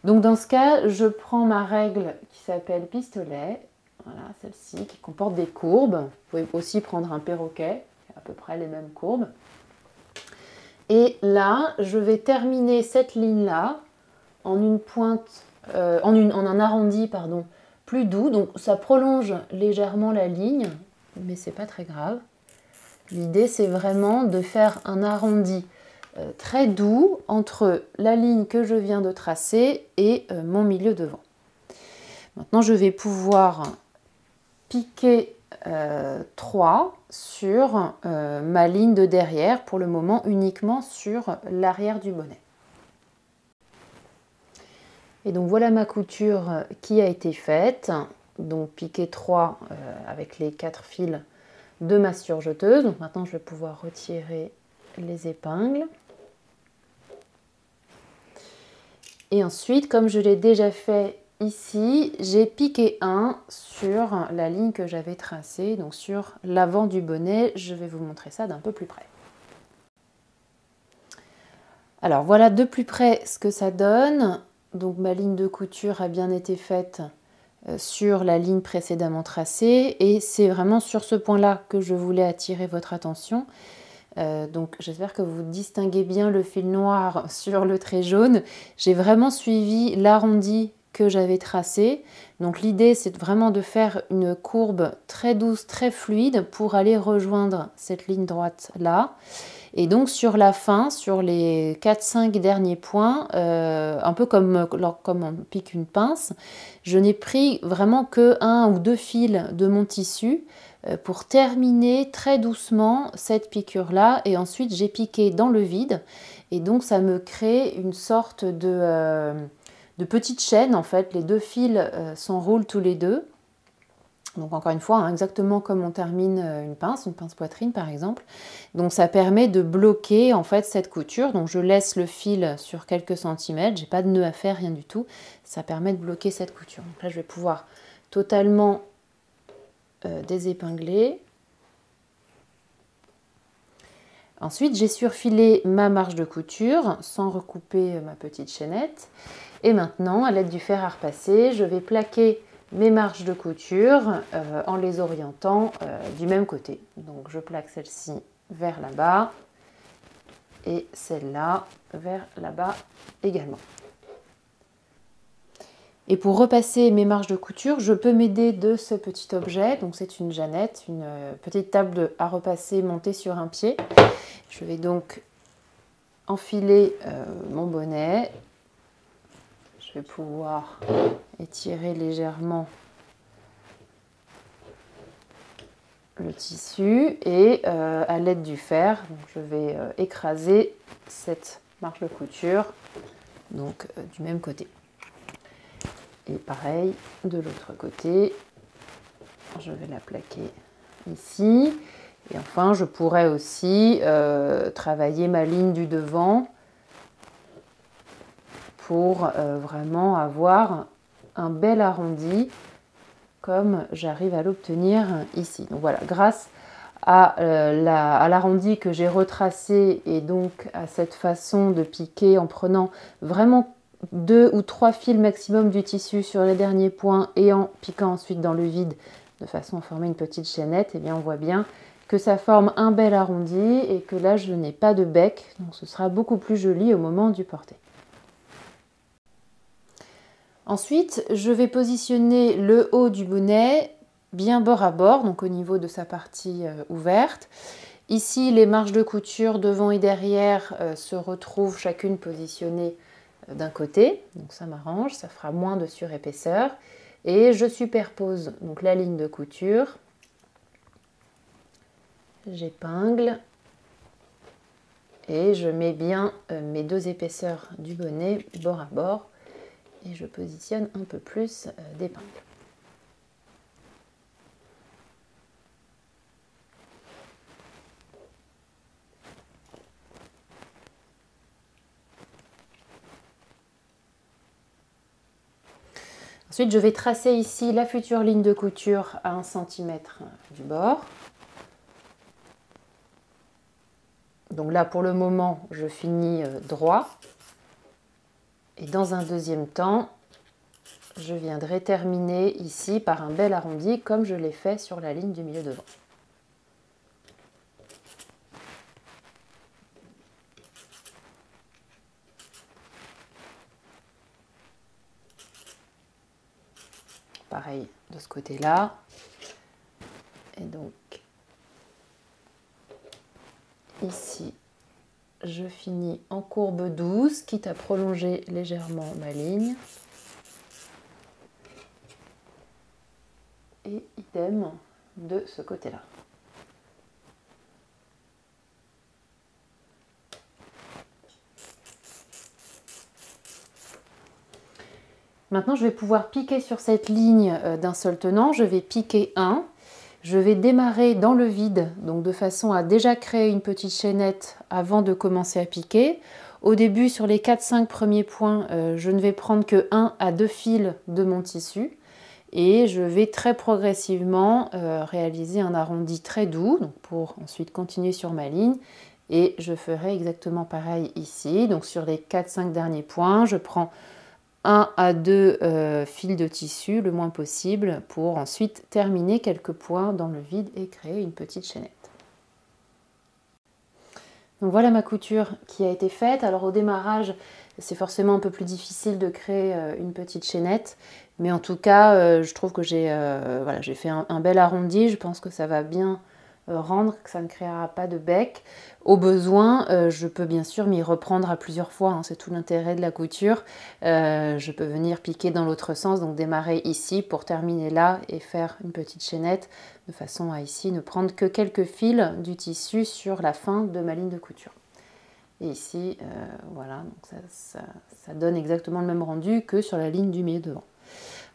Donc dans ce cas, je prends ma règle qui s'appelle pistolet, voilà, celle-ci, qui comporte des courbes. Vous pouvez aussi prendre un perroquet, à peu près les mêmes courbes. Et là, je vais terminer cette ligne-là en une pointe, en un arrondi, pardon, plus doux. Donc ça prolonge légèrement la ligne, mais c'est pas très grave. L'idée, c'est vraiment de faire un arrondi très doux entre la ligne que je viens de tracer et mon milieu devant. Maintenant, je vais pouvoir piquer 3 sur ma ligne de derrière, pour le moment uniquement sur l'arrière du bonnet. Et donc voilà ma couture qui a été faite. Donc piquer 3 avec les 4 fils de ma surjeteuse. Donc maintenant je vais pouvoir retirer les épingles. Et ensuite, comme je l'ai déjà fait ici, j'ai piqué 1 sur la ligne que j'avais tracée, donc sur l'avant du bonnet. Je vais vous montrer ça d'un peu plus près. Alors voilà de plus près ce que ça donne. Donc ma ligne de couture a bien été faite sur la ligne précédemment tracée, et c'est vraiment sur ce point-là que je voulais attirer votre attention. Donc j'espère que vous distinguez bien le fil noir sur le trait jaune. J'ai vraiment suivi l'arrondi que j'avais tracé. Donc l'idée, c'est vraiment de faire une courbe très douce, très fluide pour aller rejoindre cette ligne droite là. Et donc sur la fin, sur les 4-5 derniers points, un peu comme on pique une pince, je n'ai pris vraiment que 1 ou 2 fils de mon tissu pour terminer très doucement cette piqûre-là. Et ensuite, j'ai piqué dans le vide. Et donc, ça me crée une sorte de petite chaîne, en fait. Les 2 fils s'enroulent tous les deux. Donc encore une fois, hein, exactement comme on termine une pince poitrine par exemple. Donc ça permet de bloquer en fait cette couture. Donc je laisse le fil sur quelques centimètres, j'ai pas de nœud à faire, rien du tout. Ça permet de bloquer cette couture. Donc là je vais pouvoir totalement désépingler. Ensuite j'ai surfilé ma marge de couture sans recouper ma petite chaînette. Et maintenant, à l'aide du fer à repasser, je vais plaquer mes marges de couture en les orientant du même côté. Donc je plaque celle-ci vers là-bas et celle-là vers là-bas également. Et pour repasser mes marges de couture, je peux m'aider de ce petit objet. Donc c'est une Jeannette, une petite table à repasser montée sur un pied. Je vais donc enfiler mon bonnet. Je vais pouvoir étirer légèrement le tissu et à l'aide du fer, donc je vais écraser cette marge de couture donc du même côté. Et pareil de l'autre côté, je vais la plaquer ici. Et enfin, je pourrais aussi travailler ma ligne du devant pour vraiment avoir un bel arrondi comme j'arrive à l'obtenir ici. Donc voilà, grâce à l'arrondi que j'ai retracé et donc à cette façon de piquer en prenant vraiment 2 ou 3 fils maximum du tissu sur les derniers points et en piquant ensuite dans le vide de façon à former une petite chaînette, et bien on voit bien que ça forme un bel arrondi et que là je n'ai pas de bec, donc ce sera beaucoup plus joli au moment du porter. Ensuite, je vais positionner le haut du bonnet bien bord à bord, donc au niveau de sa partie ouverte. Ici, les marges de couture devant et derrière se retrouvent chacune positionnées d'un côté, donc ça m'arrange, ça fera moins de surépaisseur. Et je superpose donc la ligne de couture, j'épingle et je mets bien mes 2 épaisseurs du bonnet bord à bord. Et je positionne un peu plus d'épingles. Ensuite, je vais tracer ici la future ligne de couture à 1 cm du bord. Donc là, pour le moment, je finis droit. Et dans un deuxième temps, je viendrai terminer ici par un bel arrondi comme je l'ai fait sur la ligne du milieu devant. Pareil de ce côté-là. Et donc, ici, je finis en courbe douce, quitte à prolonger légèrement ma ligne. Et idem de ce côté-là. Maintenant, je vais pouvoir piquer sur cette ligne d'un seul tenant. Je vais piquer 1. Je vais démarrer dans le vide, donc de façon à déjà créer une petite chaînette avant de commencer à piquer. Au début, sur les 4-5 premiers points, je ne vais prendre que 1 à 2 fils de mon tissu. Et je vais très progressivement réaliser un arrondi très doux, donc pour ensuite continuer sur ma ligne. Et je ferai exactement pareil ici. Donc sur les 4-5 derniers points, je prends 1 à 2 fils de tissu le moins possible pour ensuite terminer quelques points dans le vide et créer une petite chaînette. Donc voilà ma couture qui a été faite. Alors au démarrage, c'est forcément un peu plus difficile de créer une petite chaînette, mais en tout cas, je trouve que j'ai fait un bel arrondi. Je pense que ça va bien rendre, que ça ne créera pas de bec. Au besoin, je peux bien sûr m'y reprendre à plusieurs fois, hein, c'est tout l'intérêt de la couture. Je peux venir piquer dans l'autre sens, donc démarrer ici pour terminer là et faire une petite chaînette de façon à ici ne prendre que quelques fils du tissu sur la fin de ma ligne de couture. Et ici, voilà, donc ça donne exactement le même rendu que sur la ligne du milieu devant.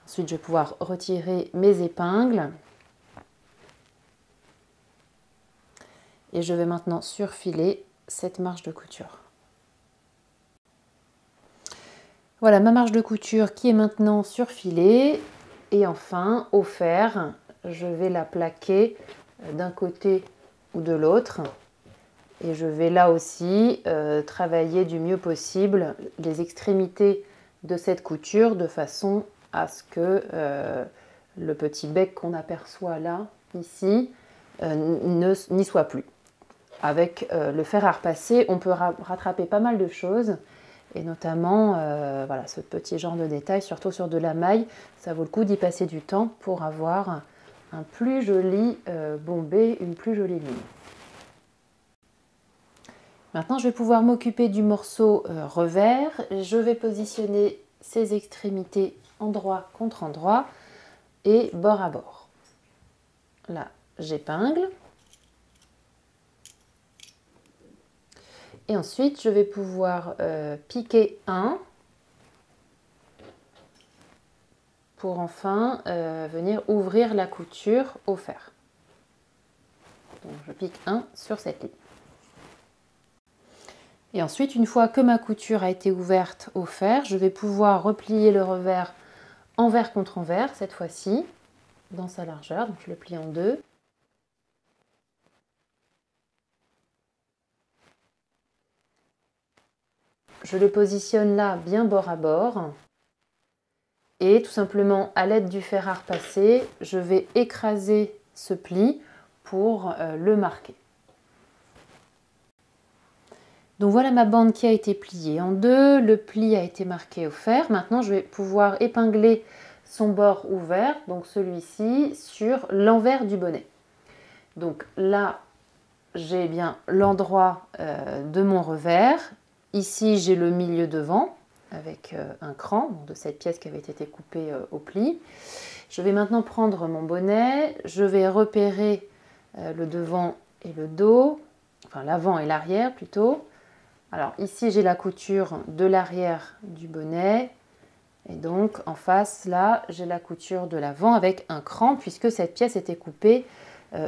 Ensuite, je vais pouvoir retirer mes épingles. Et je vais maintenant surfiler cette marge de couture. Voilà ma marge de couture qui est maintenant surfilée. Et enfin, au fer, je vais la plaquer d'un côté ou de l'autre. Et je vais là aussi travailler du mieux possible les extrémités de cette couture de façon à ce que le petit bec qu'on aperçoit là, ici, n'y soit plus. Avec le fer à repasser, on peut rattraper pas mal de choses, et notamment voilà, ce petit genre de détail, surtout sur de la maille, ça vaut le coup d'y passer du temps pour avoir un plus joli bombé, une plus jolie ligne. Maintenant, je vais pouvoir m'occuper du morceau revers. Je vais positionner ses extrémités endroit contre endroit et bord à bord. Là, j'épingle. Et ensuite, je vais pouvoir piquer 1 pour enfin venir ouvrir la couture au fer. Donc, je pique 1 sur cette ligne. Et ensuite, une fois que ma couture a été ouverte au fer, je vais pouvoir replier le revers envers contre envers, cette fois-ci, dans sa largeur. Donc, je le plie en 2. Je le positionne là, bien bord à bord. Et tout simplement, à l'aide du fer à repasser, je vais écraser ce pli pour le marquer. Donc voilà ma bande qui a été pliée en 2, le pli a été marqué au fer. Maintenant, je vais pouvoir épingler son bord ouvert, donc celui-ci, sur l'envers du bonnet. Donc là, j'ai bien l'endroit de mon revers. Ici, j'ai le milieu devant avec un cran de cette pièce qui avait été coupée au pli. Je vais maintenant prendre mon bonnet, je vais repérer le devant et le dos, enfin l'avant et l'arrière plutôt. Alors ici, j'ai la couture de l'arrière du bonnet et donc en face, là, j'ai la couture de l'avant avec un cran puisque cette pièce était coupée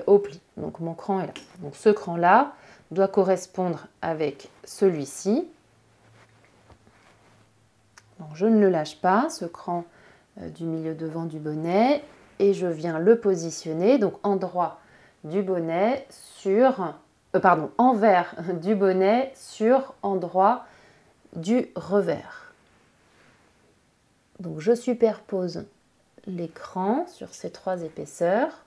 au pli. Donc mon cran est là. Donc ce cran-là doit correspondre avec celui-ci. Donc je ne le lâche pas, ce cran du milieu devant du bonnet, et je viens le positionner, donc endroit du bonnet sur... envers du bonnet sur endroit du revers. Donc je superpose l'écran sur ces 3 épaisseurs.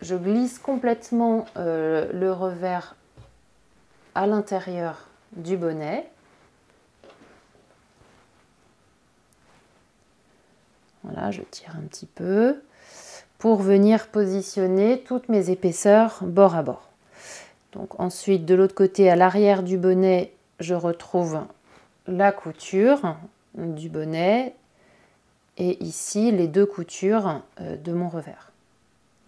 Je glisse complètement le revers à l'intérieur du bonnet. Voilà, je tire un petit peu pour venir positionner toutes mes épaisseurs bord à bord. Donc ensuite, de l'autre côté, à l'arrière du bonnet, je retrouve la couture du bonnet et ici les deux coutures de mon revers.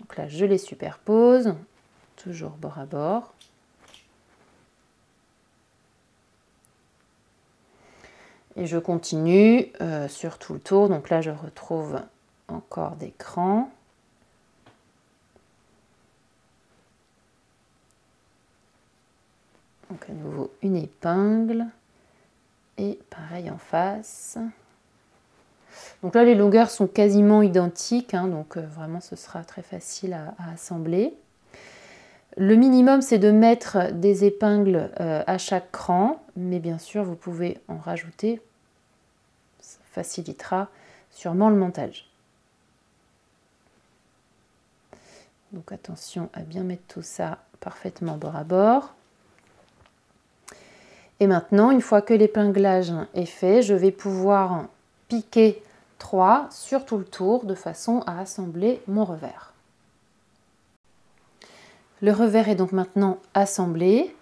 Donc là, je les superpose, toujours bord à bord. Et je continue sur tout le tour. Donc là, je retrouve encore des crans. Donc à nouveau une épingle. Et pareil en face. Donc là, les longueurs sont quasiment identiques. Donc vraiment, ce sera très facile à assembler. Le minimum, c'est de mettre des épingles à chaque cran. Mais bien sûr, vous pouvez en rajouter. Ça facilitera sûrement le montage. Donc attention à bien mettre tout ça parfaitement bord à bord. Et maintenant, une fois que l'épinglage est fait, je vais pouvoir piquer 3 sur tout le tour de façon à assembler mon revers. Le revers est donc maintenant assemblé.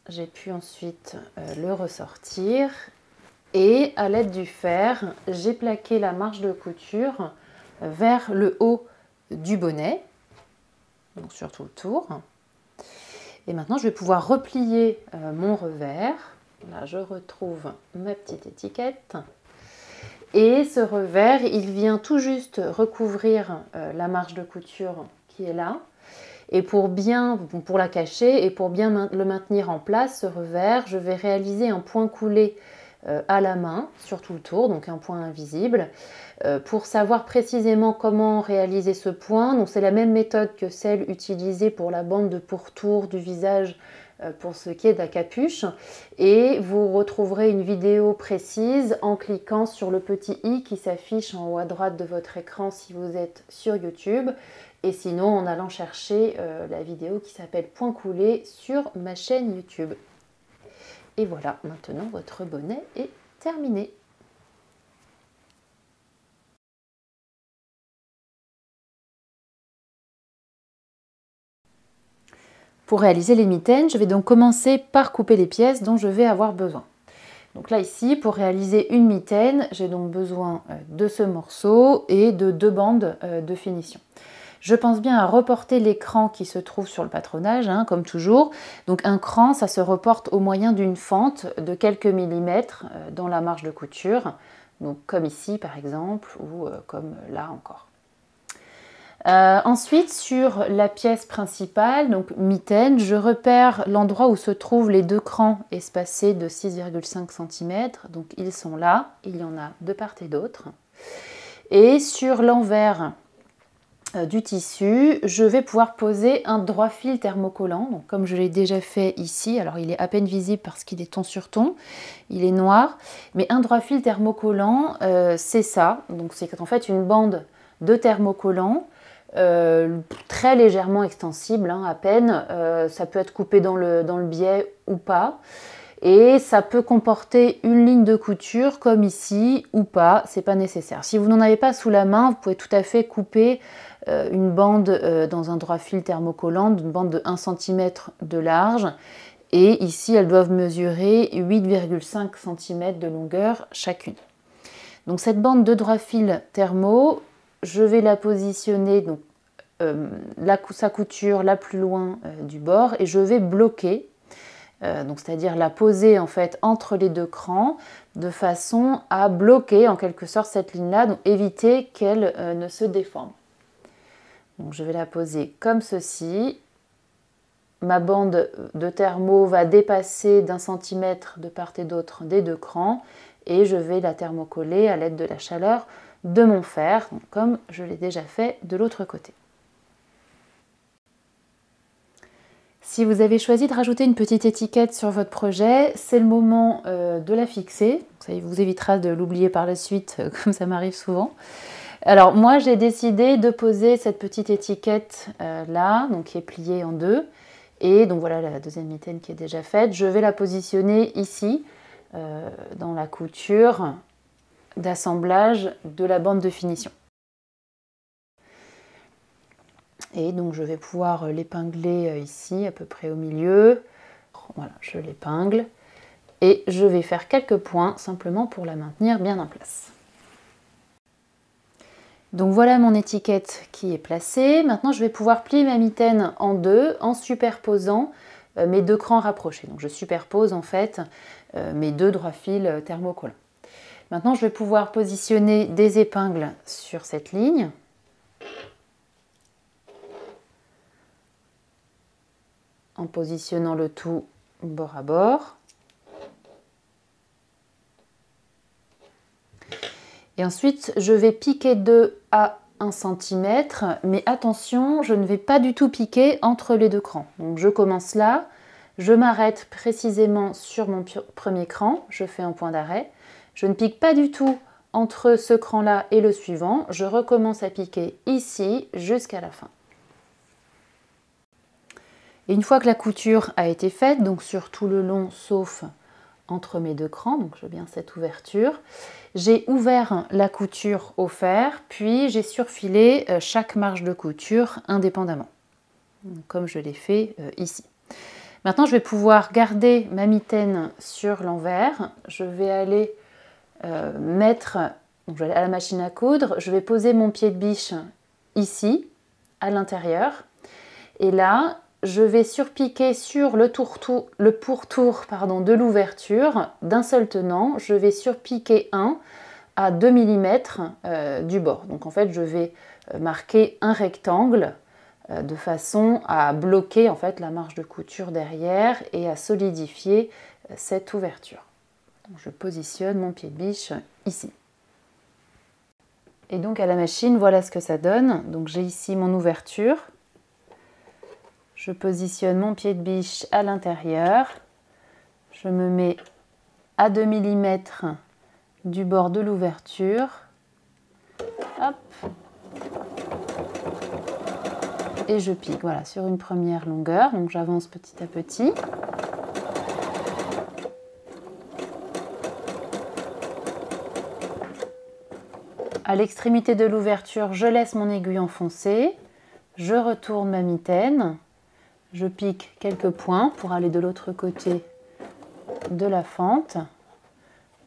J'ai pu ensuite le ressortir. Et à l'aide du fer, j'ai plaqué la marge de couture vers le haut du bonnet, donc sur tout le tour. Et maintenant, je vais pouvoir replier mon revers. Là, je retrouve ma petite étiquette. Et ce revers, il vient tout juste recouvrir la marge de couture qui est là. Et pour la cacher et pour bien le maintenir en place, ce revers, je vais réaliser un point coulé à la main sur tout le tour, donc un point invisible. Pour savoir précisément comment réaliser ce point, donc c'est la même méthode que celle utilisée pour la bande de pourtour du visage pour ce qui est de la capuche, et vous retrouverez une vidéo précise en cliquant sur le petit i qui s'affiche en haut à droite de votre écran si vous êtes sur YouTube, et sinon en allant chercher la vidéo qui s'appelle Point coulé sur ma chaîne YouTube. Et voilà, maintenant votre bonnet est terminé. Pour réaliser les mitaines, je vais donc commencer par couper les pièces dont je vais avoir besoin. Donc là ici, pour réaliser une mitaine, j'ai donc besoin de ce morceau et de 2 bandes de finition. Je pense bien à reporter l'écran qui se trouve sur le patronage, comme toujours. Donc un cran, ça se reporte au moyen d'une fente de quelques millimètres dans la marge de couture. Donc comme ici par exemple, ou comme là encore. Ensuite, sur la pièce principale, donc mitaine, je repère l'endroit où se trouvent les 2 crans espacés de 6,5 cm. Donc ils sont là, il y en a de part et d'autre. Et sur l'envers du tissu, je vais pouvoir poser un droit fil thermocollant, donc comme je l'ai déjà fait ici. Alors il est à peine visible parce qu'il est ton sur ton, il est noir, mais un droit fil thermocollant, c'est ça. Donc c'est en fait une bande de thermocollant très légèrement extensible, à peine. Ça peut être coupé dans le biais ou pas. Et ça peut comporter une ligne de couture comme ici ou pas, c'est pas nécessaire. Si vous n'en avez pas sous la main, vous pouvez tout à fait couper une bande dans un droit fil thermocollant, une bande de 1 cm de large. Et ici, elles doivent mesurer 8,5 cm de longueur chacune. Donc cette bande de droit fil thermo, je vais la positionner, donc sa couture la plus loin du bord, et je vais bloquer. Donc c'est-à-dire la poser en fait entre les 2 crans de façon à bloquer en quelque sorte cette ligne-là, donc éviter qu'elle ne se déforme. Donc je vais la poser comme ceci. Ma bande de thermo va dépasser d'1 centimètre de part et d'autre des 2 crans et je vais la thermocoller à l'aide de la chaleur de mon fer, donc comme je l'ai déjà fait de l'autre côté. Si vous avez choisi de rajouter une petite étiquette sur votre projet, c'est le moment de la fixer. Ça vous évitera de l'oublier par la suite, comme ça m'arrive souvent. Alors moi, j'ai décidé de poser cette petite étiquette là, donc qui est pliée en 2. Et donc voilà la deuxième mitaine qui est déjà faite. Je vais la positionner ici, dans la couture d'assemblage de la bande de finition. Et donc je vais pouvoir l'épingler ici, à peu près au milieu. Voilà, je l'épingle. Et je vais faire quelques points, simplement pour la maintenir bien en place. Donc voilà mon étiquette qui est placée. Maintenant, je vais pouvoir plier ma mitaine en deux en superposant mes deux crans rapprochés. Donc je superpose en fait mes deux droits fils thermocollants. Maintenant, je vais pouvoir positionner des épingles sur cette ligne. En positionnant le tout bord à bord. Et ensuite, je vais piquer 2 à 1 cm, mais attention, je ne vais pas du tout piquer entre les deux crans. Donc je commence là, je m'arrête précisément sur mon premier cran, je fais un point d'arrêt. Je ne pique pas du tout entre ce cran-là et le suivant, je recommence à piquer ici jusqu'à la fin. Et une fois que la couture a été faite, donc sur tout le long sauf entre mes deux crans, donc j'ai bien cette ouverture, j'ai ouvert la couture au fer, puis j'ai surfilé chaque marge de couture indépendamment, comme je l'ai fait ici. Maintenant, je vais pouvoir garder ma mitaine sur l'envers. Je vais aller mettre, donc je vais aller à la machine à coudre, je vais poser mon pied de biche ici, à l'intérieur, et là, je vais surpiquer sur le pourtour de l'ouverture d'un seul tenant. Je vais surpiquer 1 à 2 mm du bord. Donc en fait, je vais marquer un rectangle de façon à bloquer en fait la marge de couture derrière et à solidifier cette ouverture. Donc, je positionne mon pied de biche ici. Et donc à la machine, voilà ce que ça donne. Donc j'ai ici mon ouverture. Je positionne mon pied de biche à l'intérieur. Je me mets à 2 mm du bord de l'ouverture. Hop. Et je pique, voilà, sur une première longueur. Donc j'avance petit à petit. À l'extrémité de l'ouverture, je laisse mon aiguille enfoncée. Je retourne ma mitaine. Je pique quelques points pour aller de l'autre côté de la fente.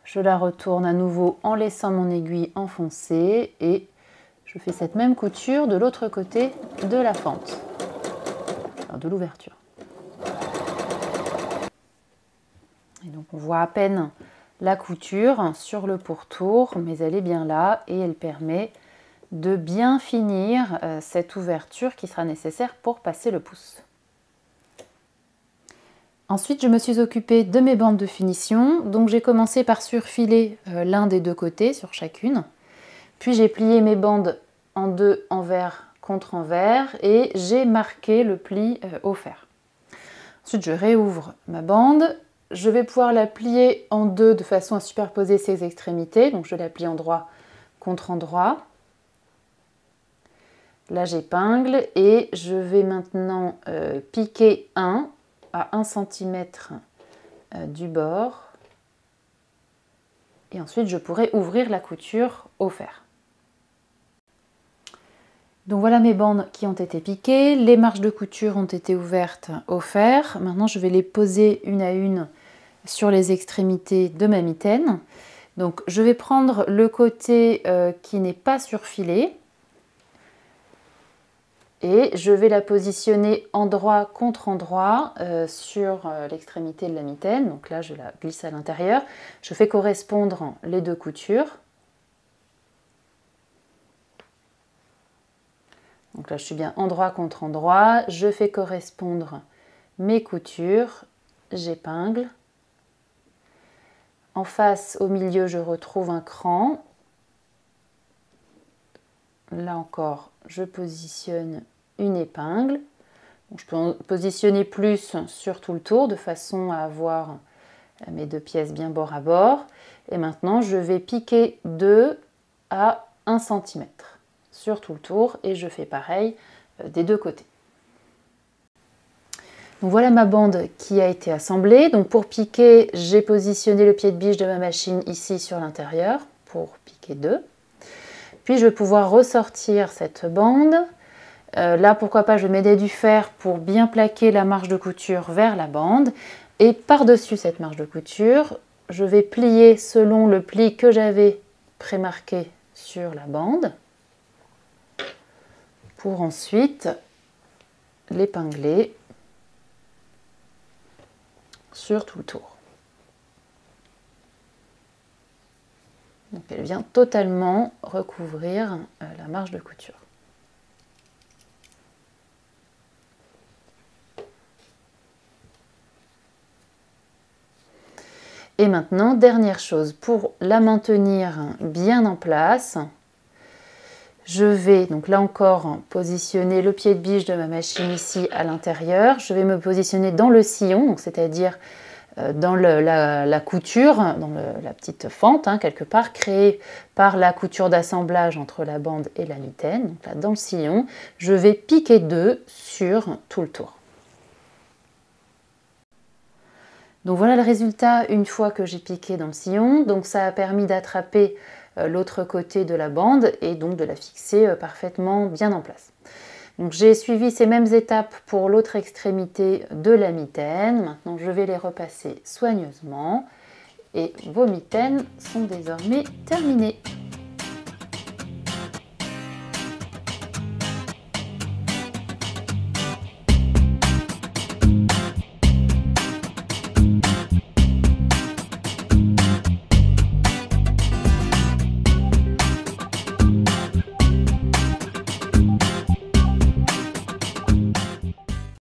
Je la retourne à nouveau en laissant mon aiguille enfoncée et je fais cette même couture de l'autre côté de la fente, enfin de l'ouverture. Et donc on voit à peine la couture sur le pourtour, mais elle est bien là et elle permet de bien finir cette ouverture qui sera nécessaire pour passer le pouce. Ensuite, je me suis occupée de mes bandes de finition. Donc j'ai commencé par surfiler l'un des deux côtés sur chacune. Puis j'ai plié mes bandes en deux envers contre envers et j'ai marqué le pli au fer. Ensuite, je réouvre ma bande. Je vais pouvoir la plier en deux de façon à superposer ses extrémités. Donc je la plie endroit contre endroit. Là, j'épingle et je vais maintenant piquer 1 à 1 cm du bord. Et ensuite, je pourrai ouvrir la couture au fer. Donc voilà mes bandes qui ont été piquées. Les marges de couture ont été ouvertes au fer. Maintenant, je vais les poser une à une sur les extrémités de ma mitaine. Donc, je vais prendre le côté qui n'est pas surfilé. Et je vais la positionner endroit contre endroit sur l'extrémité de la mitaine. Donc là, je la glisse à l'intérieur. Je fais correspondre les deux coutures. Donc là, je suis bien endroit contre endroit. Je fais correspondre mes coutures. J'épingle. En face, au milieu, je retrouve un cran. Là encore, je positionne une épingle. Donc, je peux en positionner plus sur tout le tour de façon à avoir mes deux pièces bien bord à bord. Et maintenant, je vais piquer 2 à 1 cm sur tout le tour et je fais pareil des deux côtés. Donc voilà ma bande qui a été assemblée. Donc pour piquer, j'ai positionné le pied de biche de ma machine ici sur l'intérieur pour piquer 2. Puis je vais pouvoir ressortir cette bande, Là, pourquoi pas, je m'aidais du fer pour bien plaquer la marge de couture vers la bande. Et par-dessus cette marge de couture, je vais plier selon le pli que j'avais prémarqué sur la bande pour ensuite l'épingler sur tout le tour. Donc elle vient totalement recouvrir la marge de couture. Et maintenant, dernière chose, pour la maintenir bien en place, je vais, donc là encore, positionner le pied de biche de ma machine ici à l'intérieur. Je vais me positionner dans le sillon, c'est-à-dire dans la couture, dans la petite fente, quelque part, créée par la couture d'assemblage entre la bande et la mitaine. Donc là, dans le sillon, je vais piquer 2 sur tout le tour. Donc voilà le résultat une fois que j'ai piqué dans le sillon. Donc ça a permis d'attraper l'autre côté de la bande et donc de la fixer parfaitement bien en place. Donc j'ai suivi ces mêmes étapes pour l'autre extrémité de la mitaine. Maintenant je vais les repasser soigneusement et vos mitaines sont désormais terminées.